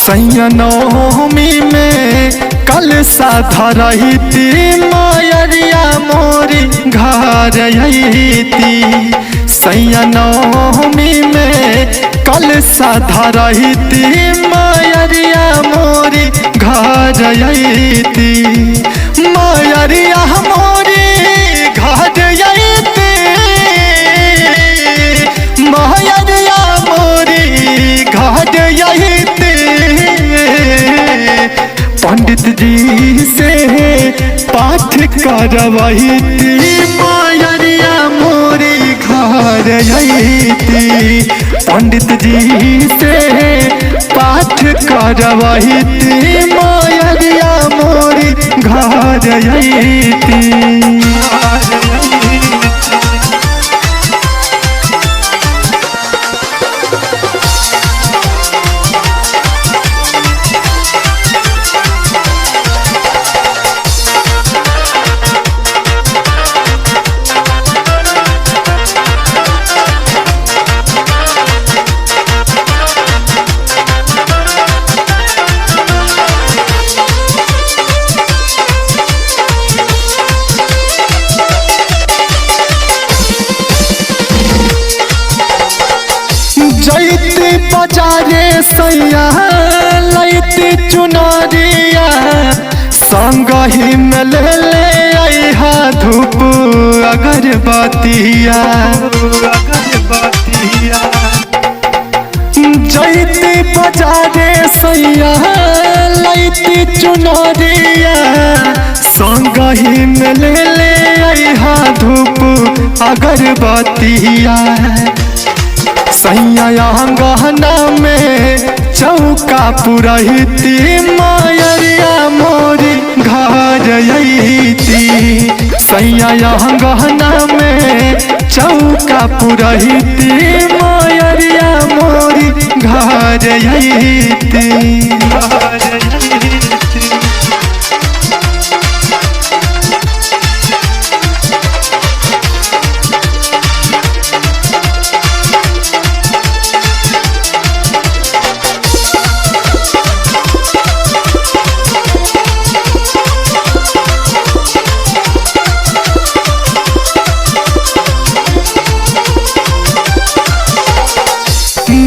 सैया नवमी में कल साधा रही थी मायरिया मोरी घर अती। सैया नवमी में कल साधा रही थी मायरिया मोरी घर अती। मायरिया मोरी घर अती, मायरिया मोरी घर अती। पंडित जी से पाठ करवाई थी मायरिया मोरी घर अती। पंडित जी से पाठ करवाई थी मायरिया मोरी घर अती। जैती बाजारे सैया लैती चुनरिया, संग ही में ले आइहा धूप अगरबत्तिया। जैती बाजारे सैया लैती चुनरिया, संग ही में ले आइहा धूप अगरबत्तिया। सैया गहना में चौका पुरहिती मायरिया मोरी घर अती। सैया गहना में चौका पुरहिती मायरिया मोरी घर अती।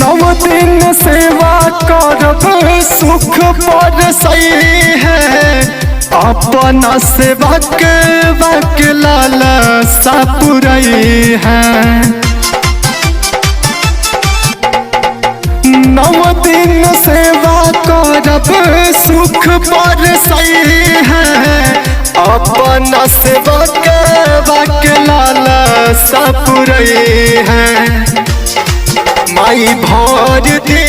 नव दिन सेवा करब सुख पर सही है, अपना सेवा के वक लाला सापुरई है। नव दिन सेवा करब सुख पर सही है, अपना सेवा के वक लाला सापुरई है। माई भर दी